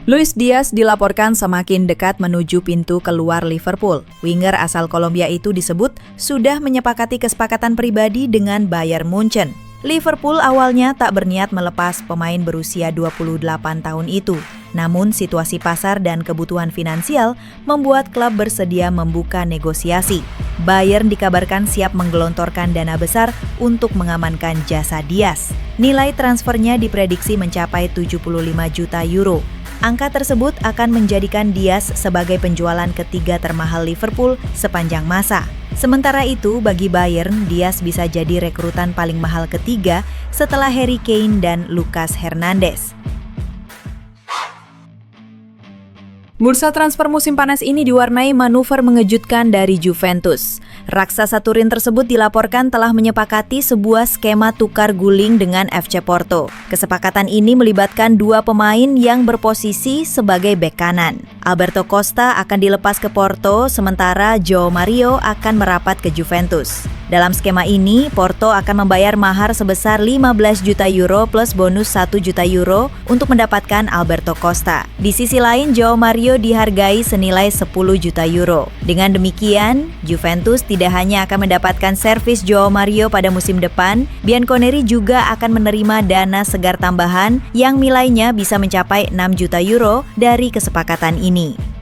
Luis Diaz dilaporkan semakin dekat menuju pintu keluar Liverpool. Winger asal Kolombia itu disebut sudah menyepakati kesepakatan pribadi dengan Bayern Munchen. Liverpool awalnya tak berniat melepas pemain berusia 28 tahun itu. Namun situasi pasar dan kebutuhan finansial membuat klub bersedia membuka negosiasi. Bayern dikabarkan siap menggelontorkan dana besar untuk mengamankan jasa Diaz. Nilai transfernya diprediksi mencapai 75 juta euro. Angka tersebut akan menjadikan Diaz sebagai penjualan ketiga termahal Liverpool sepanjang masa. Sementara itu, bagi Bayern, Diaz bisa jadi rekrutan paling mahal ketiga setelah Harry Kane dan Lucas Hernandez. Bursa transfer musim panas ini diwarnai manuver mengejutkan dari Juventus. Raksasa Turin tersebut dilaporkan telah menyepakati sebuah skema tukar guling dengan FC Porto. Kesepakatan ini melibatkan dua pemain yang berposisi sebagai bek kanan. Alberto Costa akan dilepas ke Porto, sementara João Mario akan merapat ke Juventus. Dalam skema ini, Porto akan membayar mahar sebesar 15 juta euro plus bonus 1 juta euro untuk mendapatkan Alberto Costa. Di sisi lain, João Mario dihargai senilai 10 juta euro. Dengan demikian, Juventus tidak hanya akan mendapatkan servis João Mario pada musim depan, Bianconeri juga akan menerima dana segar tambahan yang nilainya bisa mencapai 6 juta euro dari kesepakatan ini.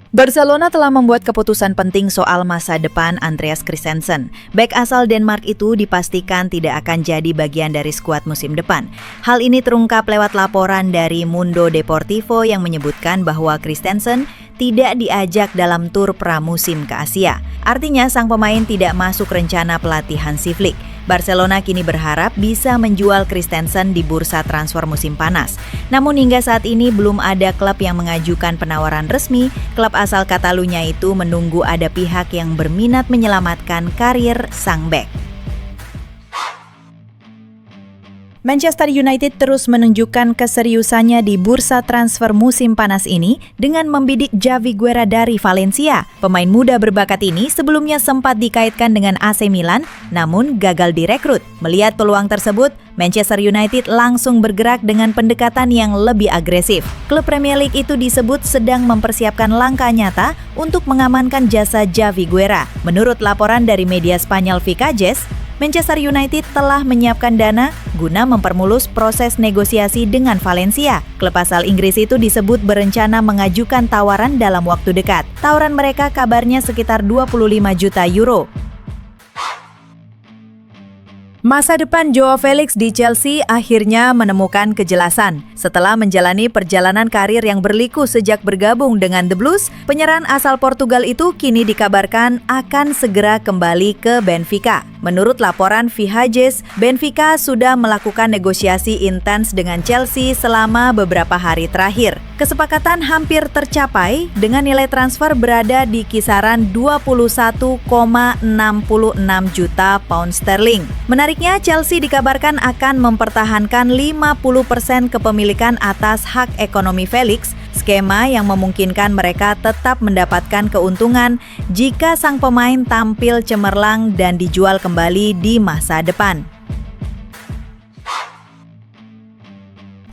Barcelona telah membuat keputusan penting soal masa depan Andreas Christensen. Bek asal Denmark itu dipastikan tidak akan jadi bagian dari skuad musim depan. Hal ini terungkap lewat laporan dari Mundo Deportivo yang menyebutkan bahwa Christensen tidak diajak dalam tur pramusim ke Asia. Artinya sang pemain tidak masuk rencana pelatih Hansi Flick. Barcelona kini berharap bisa menjual Christensen di bursa transfer musim panas. Namun hingga saat ini belum ada klub yang mengajukan penawaran resmi. Klub asal Catalunya itu menunggu ada pihak yang berminat menyelamatkan karir sang bek. Manchester United terus menunjukkan keseriusannya di bursa transfer musim panas ini dengan membidik Javi Guerra dari Valencia. Pemain muda berbakat ini sebelumnya sempat dikaitkan dengan AC Milan, namun gagal direkrut. Melihat peluang tersebut, Manchester United langsung bergerak dengan pendekatan yang lebih agresif. Klub Premier League itu disebut sedang mempersiapkan langkah nyata untuk mengamankan jasa Javi Guerra. Menurut laporan dari media Spanyol Vicajes, Manchester United telah menyiapkan dana guna mempermulus proses negosiasi dengan Valencia. Klub asal Inggris itu disebut berencana mengajukan tawaran dalam waktu dekat. Tawaran mereka kabarnya sekitar 25 juta euro. Masa depan Joao Felix di Chelsea akhirnya menemukan kejelasan. Setelah menjalani perjalanan karir yang berliku sejak bergabung dengan The Blues, penyerang asal Portugal itu kini dikabarkan akan segera kembali ke Benfica. Menurut laporan Vicajes, Benfica sudah melakukan negosiasi intens dengan Chelsea selama beberapa hari terakhir. Kesepakatan hampir tercapai dengan nilai transfer berada di kisaran 21,66 juta pound sterling. Menariknya, Chelsea dikabarkan akan mempertahankan 50% kepemilikan atas hak ekonomi Felix, skema yang memungkinkan mereka tetap mendapatkan keuntungan jika sang pemain tampil cemerlang dan dijual kembali di masa depan.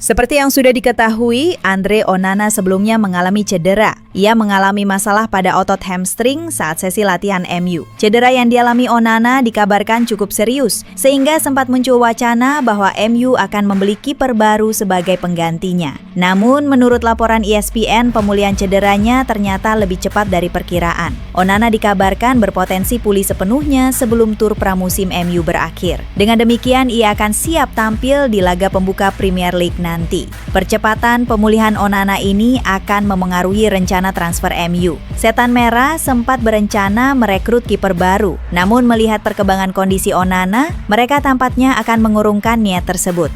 Seperti yang sudah diketahui, Andre Onana sebelumnya mengalami cedera. Ia mengalami masalah pada otot hamstring saat sesi latihan MU. Cedera yang dialami Onana dikabarkan cukup serius, sehingga sempat muncul wacana bahwa MU akan membeli kiper baru sebagai penggantinya. Namun, menurut laporan ESPN, pemulihan cederanya ternyata lebih cepat dari perkiraan. Onana dikabarkan berpotensi pulih sepenuhnya sebelum tur pramusim MU berakhir. Dengan demikian, ia akan siap tampil di laga pembuka Premier League nanti. Percepatan pemulihan Onana ini akan memengaruhi rencana transfer MU. Setan Merah sempat berencana merekrut kiper baru. Namun melihat perkembangan kondisi Onana, mereka tampaknya akan mengurungkan niat tersebut.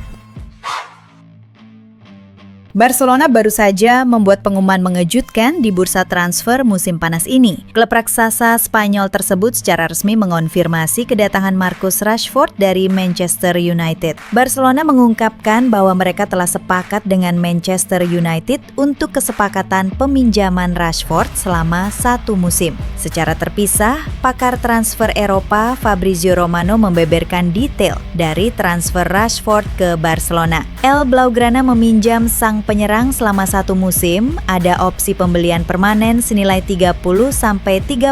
Barcelona baru saja membuat pengumuman mengejutkan di bursa transfer musim panas ini. Klub raksasa Spanyol tersebut secara resmi mengonfirmasi kedatangan Marcus Rashford dari Manchester United. Barcelona mengungkapkan bahwa mereka telah sepakat dengan Manchester United untuk kesepakatan peminjaman Rashford selama 1 musim. Secara terpisah, pakar transfer Eropa Fabrizio Romano membeberkan detail dari transfer Rashford ke Barcelona. El Blaugrana meminjam sang penyerang selama 1 musim, ada opsi pembelian permanen senilai 30-35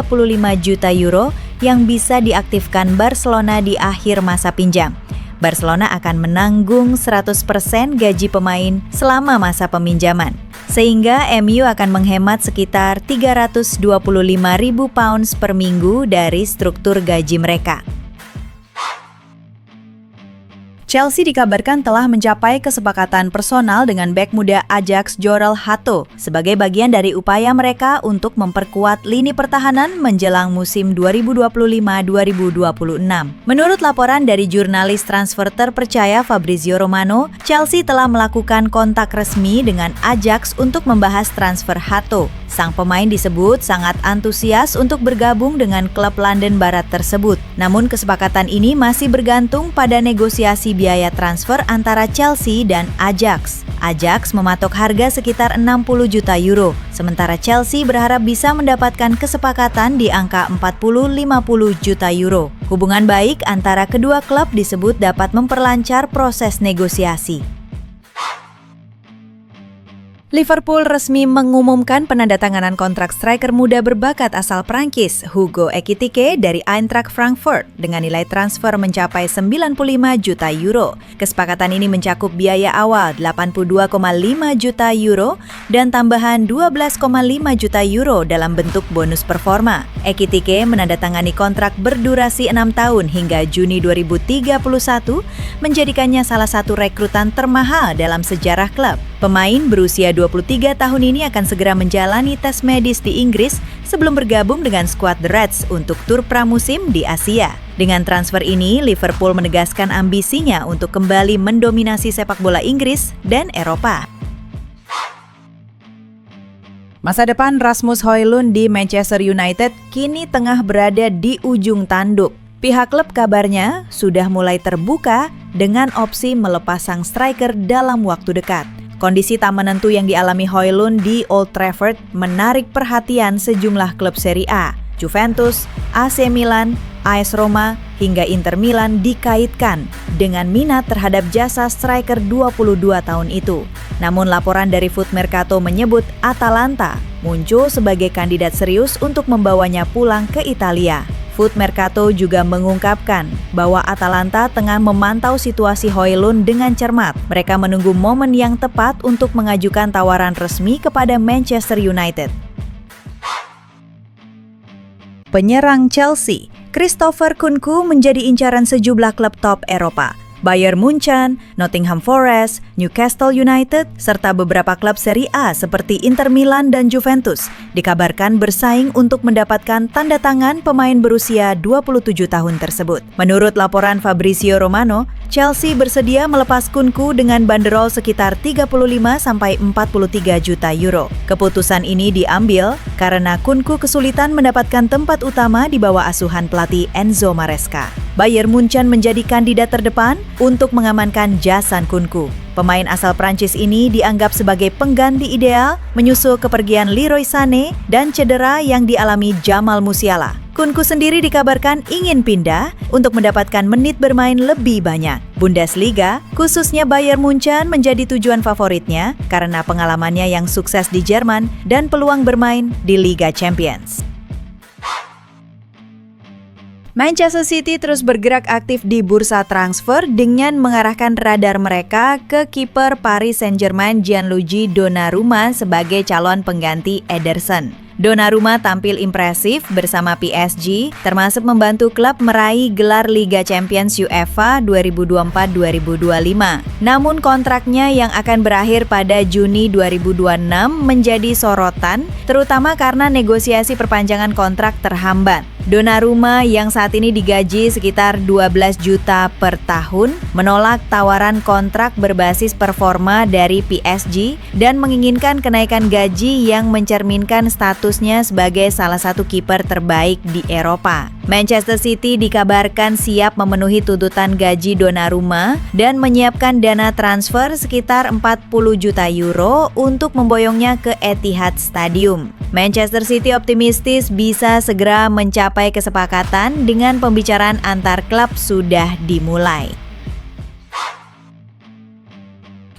juta euro yang bisa diaktifkan Barcelona di akhir masa pinjam. Barcelona akan menanggung 100% gaji pemain selama masa peminjaman, sehingga MU akan menghemat sekitar 325.000 pounds per minggu dari struktur gaji mereka. Chelsea dikabarkan telah mencapai kesepakatan personal dengan bek muda Ajax Jorel Hato sebagai bagian dari upaya mereka untuk memperkuat lini pertahanan menjelang musim 2025-2026. Menurut laporan dari jurnalis transfer terpercaya Fabrizio Romano, Chelsea telah melakukan kontak resmi dengan Ajax untuk membahas transfer Hato. Sang pemain disebut sangat antusias untuk bergabung dengan klub London Barat tersebut. Namun kesepakatan ini masih bergantung pada negosiasi biaya transfer antara Chelsea dan Ajax. Ajax mematok harga sekitar 60 juta euro, sementara Chelsea berharap bisa mendapatkan kesepakatan di angka 40-50 juta euro. Hubungan baik antara kedua klub disebut dapat memperlancar proses negosiasi. Liverpool resmi mengumumkan penandatanganan kontrak striker muda berbakat asal Prancis, Hugo Ekitike dari Eintracht Frankfurt dengan nilai transfer mencapai 95 juta euro. Kesepakatan ini mencakup biaya awal 82,5 juta euro dan tambahan 12,5 juta euro dalam bentuk bonus performa. Ekitike menandatangani kontrak berdurasi 6 tahun hingga Juni 2031, menjadikannya salah satu rekrutan termahal dalam sejarah klub. Pemain berusia 23 tahun ini akan segera menjalani tes medis di Inggris sebelum bergabung dengan skuad The Reds untuk tur pramusim di Asia. Dengan transfer ini, Liverpool menegaskan ambisinya untuk kembali mendominasi sepak bola Inggris dan Eropa. Masa depan Rasmus Højlund di Manchester United kini tengah berada di ujung tanduk. Pihak klub kabarnya sudah mulai terbuka dengan opsi melepas sang striker dalam waktu dekat. Kondisi tak menentu yang dialami Højlund di Old Trafford menarik perhatian sejumlah klub Serie A. Juventus, AC Milan, AS Roma, hingga Inter Milan dikaitkan dengan minat terhadap jasa striker 22 tahun itu. Namun laporan dari Foot Mercato menyebut Atalanta muncul sebagai kandidat serius untuk membawanya pulang ke Italia. Foot Mercato juga mengungkapkan bahwa Atalanta tengah memantau situasi Højlund dengan cermat. Mereka menunggu momen yang tepat untuk mengajukan tawaran resmi kepada Manchester United. Penyerang Chelsea, Christopher Nkunku menjadi incaran sejumlah klub top Eropa. Bayern Munchen, Nottingham Forest, Newcastle United, serta beberapa klub Serie A seperti Inter Milan dan Juventus dikabarkan bersaing untuk mendapatkan tanda tangan pemain berusia 27 tahun tersebut. Menurut laporan Fabrizio Romano, Chelsea bersedia melepas Nkunku dengan banderol sekitar 35-43 juta euro. Keputusan ini diambil karena Nkunku kesulitan mendapatkan tempat utama di bawah asuhan pelatih Enzo Maresca. Bayern Munchen menjadi kandidat terdepan untuk mengamankan jasa Nkunku. Pemain asal Prancis ini dianggap sebagai pengganti ideal menyusul kepergian Leroy Sané dan cedera yang dialami Jamal Musiala. Nkunku sendiri dikabarkan ingin pindah untuk mendapatkan menit bermain lebih banyak. Bundesliga, khususnya Bayern Munchen menjadi tujuan favoritnya karena pengalamannya yang sukses di Jerman dan peluang bermain di Liga Champions. Manchester City terus bergerak aktif di bursa transfer dengan mengarahkan radar mereka ke kiper Paris Saint-Germain Gianluigi Donnarumma sebagai calon pengganti Ederson. Donnarumma tampil impresif bersama PSG, termasuk membantu klub meraih gelar Liga Champions UEFA 2024-2025. Namun kontraknya yang akan berakhir pada Juni 2026 menjadi sorotan, terutama karena negosiasi perpanjangan kontrak terhambat. Donnarumma yang saat ini digaji sekitar 12 juta per tahun menolak tawaran kontrak berbasis performa dari PSG dan menginginkan kenaikan gaji yang mencerminkan statusnya sebagai salah satu kiper terbaik di Eropa. Manchester City dikabarkan siap memenuhi tuntutan gaji Donnarumma dan menyiapkan dana transfer sekitar 40 juta euro untuk memboyongnya ke Etihad Stadium. Manchester City optimistis bisa segera mencapai kesepakatan dengan pembicaraan antar klub sudah dimulai.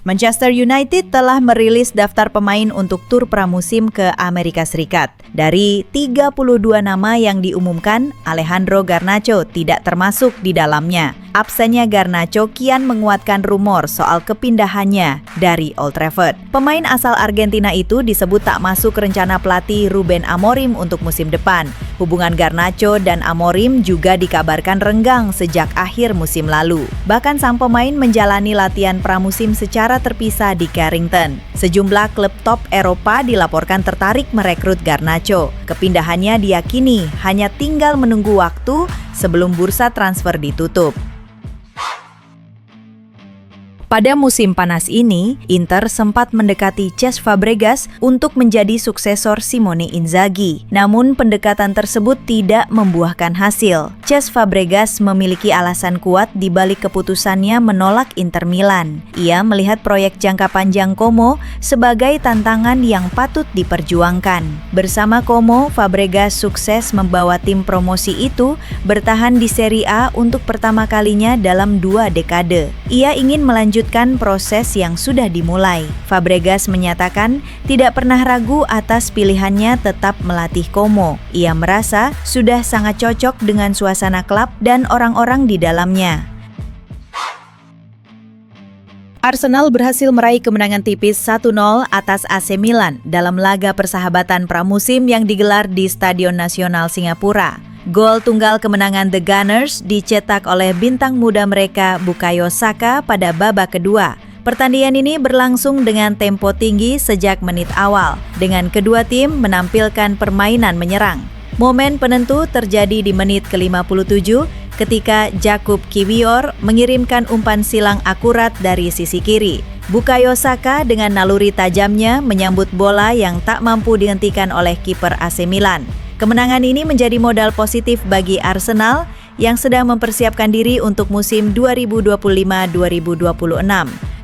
Manchester United telah merilis daftar pemain untuk tur pramusim ke Amerika Serikat. Dari 32 nama yang diumumkan, Alejandro Garnacho tidak termasuk di dalamnya. Absennya Garnacho kian menguatkan rumor soal kepindahannya dari Old Trafford. Pemain asal Argentina itu disebut tak masuk rencana pelatih Ruben Amorim untuk musim depan. Hubungan Garnacho dan Amorim juga dikabarkan renggang sejak akhir musim lalu. Bahkan sang pemain menjalani latihan pramusim secara terpisah di Carrington. Sejumlah klub top Eropa dilaporkan tertarik merekrut Garnacho. Kepindahannya diyakini hanya tinggal menunggu waktu sebelum bursa transfer ditutup. Pada musim panas ini, Inter sempat mendekati Cesc Fabregas untuk menjadi suksesor Simone Inzaghi. Namun pendekatan tersebut tidak membuahkan hasil. Cesc Fabregas memiliki alasan kuat di balik keputusannya menolak Inter Milan. Ia melihat proyek jangka panjang Como sebagai tantangan yang patut diperjuangkan. Bersama Como, Fabregas sukses membawa tim promosi itu bertahan di Serie A untuk pertama kalinya dalam 2 dekade. Ia ingin melanjutkan proses yang sudah dimulai. Fabregas menyatakan tidak pernah ragu atas pilihannya tetap melatih Como. Ia merasa sudah sangat cocok dengan suasana klub dan orang-orang di dalamnya. Arsenal berhasil meraih kemenangan tipis 1-0 atas AC Milan dalam laga persahabatan pramusim yang digelar di Stadion Nasional Singapura. Gol tunggal kemenangan The Gunners dicetak oleh bintang muda mereka Bukayo Saka pada babak kedua. Pertandingan ini berlangsung dengan tempo tinggi sejak menit awal, dengan kedua tim menampilkan permainan menyerang. Momen penentu terjadi di menit ke-57 ketika Jakub Kiwior mengirimkan umpan silang akurat dari sisi kiri. Bukayo Saka dengan naluri tajamnya menyambut bola yang tak mampu dihentikan oleh kiper AC Milan. Kemenangan ini menjadi modal positif bagi Arsenal yang sedang mempersiapkan diri untuk musim 2025-2026.